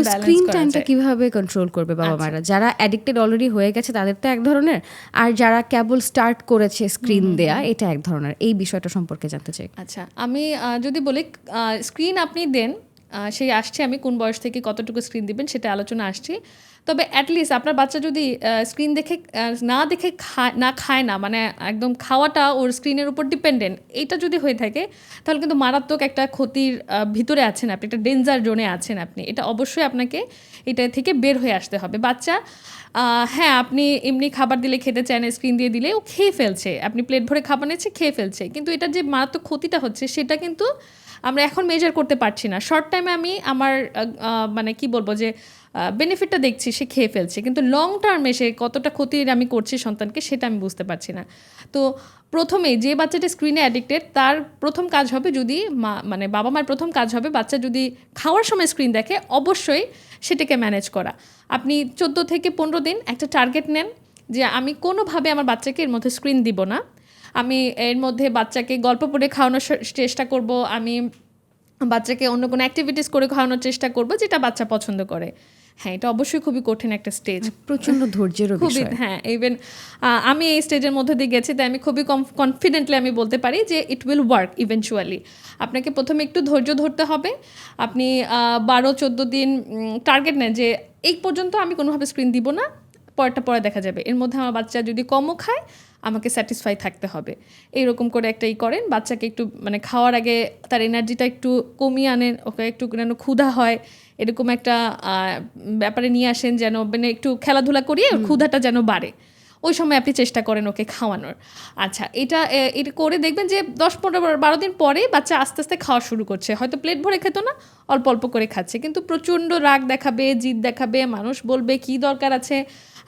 Balance screen করা টাইমটা যায়। কিভাবে কন্ট্রোল করবে বাবা মারা? যারা অ্যাডিক্টেড অলরেডি হয়ে গেছে তাদের তো এক ধরনের, আর যারা কেবল স্টার্ট করেছে স্ক্রিন দেয়া এটা এক ধরনের। এই বিষয়টা সম্পর্কে জানতে চাই। আচ্ছা, আমি যদি বলি স্ক্রিন আপনি দেন, সেই আসছে আমি কোন বয়স থেকে কতটুকু স্ক্রিন দিবেন সেটা আলোচনা আসছি। তবে অ্যাটলিস্ট আপনার বাচ্চা যদি স্ক্রিন দেখে না দেখে খায় না, মানে একদম খাওয়াটা ওর স্ক্রিনের উপর ডিপেন্ডেন্ট, এইটা যদি হয়ে থাকে তাহলে কিন্তু মারাত্মক একটা ক্ষতির ভিতরে আছেন আপনি, একটা ডেঞ্জার জোনে আছেন আপনি। এটা অবশ্যই আপনাকে এটা থেকে বের হয়ে আসতে হবে। বাচ্চা হ্যাঁ, আপনি এমনি খাবার দিলে খেতে চায় না, স্ক্রিন দিয়ে দিলে ও খেয়ে ফেলছে, আপনি প্লেট ভরে খাবার নিচ্ছে খেয়ে ফেলছে, কিন্তু এটার যে মারাত্মক ক্ষতিটা হচ্ছে সেটা কিন্তু আমরা এখন মেজার করতে পারছি না। শর্ট টাইমে আমি আমার মানে কি বলবো যে বেনিফিটটা দেখছি, সে খেয়ে ফেলছে, কিন্তু লং টার্মে সে কতটা ক্ষতির আমি করছি সন্তানকে সেটা আমি বুঝতে পারছি না। তো প্রথমেই যে বাচ্চাটা স্ক্রিনে অ্যাডিক্টেড তার প্রথম কাজ হবে, যদি মানে বাবা মার প্রথম কাজ হবে বাচ্চা যদি খাওয়ার সময় স্ক্রিন দেখে অবশ্যই সেটাকে ম্যানেজ করা। আপনি 14 থেকে 15 দিন একটা টার্গেট নেন যে আমি কোনোভাবে আমার বাচ্চাকে এর মধ্যে স্ক্রিন দিব না, আমি এর মধ্যে বাচ্চাকে গল্প পড়ে খাওয়ানোর চেষ্টা করব, আমি বাচ্চাকে অন্য কোনো অ্যাক্টিভিটিস করে খাওয়ানোর চেষ্টা করব যেটা বাচ্চা পছন্দ করে। হ্যাঁ, এটা অবশ্যই খুবই কঠিন একটা স্টেজ, প্রচন্ড ধৈর্যেরও খুবই। বিষয়। হ্যাঁ, ইভেন আমি এই স্টেজের মধ্যে দিয়ে গেছি, তাই আমি খুবই কনফিডেন্টলি আমি বলতে পারি যে ইট উইল ওয়ার্ক ইভেনচুয়ালি। আপনাকে প্রথমে একটু ধৈর্য ধরতে হবে। আপনি 12-14 দিন টার্গেট নেন যে এই পর্যন্ত আমি কোনোভাবে স্ক্রিন দিব না, পরেরটা পরে দেখা যাবে, এর মধ্যে আমার বাচ্চা যদি কমও খায় আমাকে স্যাটিসফাই থাকতে হবে। এইরকম করে একটা করেন, বাচ্চাকে একটু মানে খাওয়ার আগে তার এনার্জিটা একটু কমিয়ে আনেন, ওকে একটু যেন ক্ষুধা হয় এরকম একটা ব্যাপারে নিয়ে আসেন, যেন মানে একটু খেলাধুলা করিয়ে ক্ষুধাটা যেন বাড়ে, ওই সময় আপনি চেষ্টা করেন ওকে খাওয়ানোর। আচ্ছা, এটা করে দেখবেন যে 10-15-12 দিন পরে বাচ্চা আস্তে আস্তে খাওয়া শুরু করছে, হয়তো প্লেট ভরে খেত না, অল্প অল্প করে খাচ্ছে, কিন্তু প্রচণ্ড রাগ দেখাবে, জিদ দেখাবে, মানুষ বলবে কি দরকার আছে,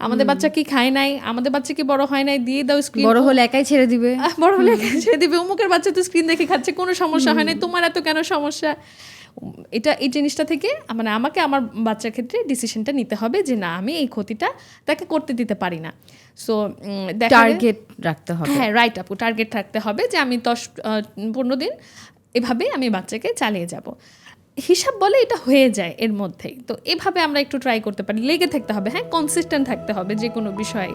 আমাদের বাচ্চা কি খায় নাই, আমাদের বাচ্চা কি বড় হয় নাই, দিয়ে দাও স্ক্রিন, বড় হলে একাই ছেড়ে দিবে, বড় হলে একাই ছেড়ে দিবে, অমুকের বাচ্চা তো স্ক্রিন দেখে খাচ্ছে, কোনো সমস্যা হয় নাই, তোমার এত কেন সমস্যা। এই জিনিসটা থেকে মানে আমাকে আমার বাচ্চার ক্ষেত্রে ডিসিশনটা নিতে হবে যে না, আমি এই ক্ষতিটা তাকে করতে দিতে পারি না। সো টার্গেট রাখতে হবে। হ্যাঁ, রাইট আপু, টার্গেট রাখতে হবে যে আমি 10-15 দিন এভাবে আমি বাচ্চাকে চালিয়ে যাব। হিসাব বলে এটা হয়ে যায় এর মধ্যেই। তো এভাবে আমরা একটু ট্রাই করতে পারি, লেগে থাকতে হবে, হ্যাঁ, কনসিস্টেন্ট থাকতে হবে যে কোনো বিষয়ে।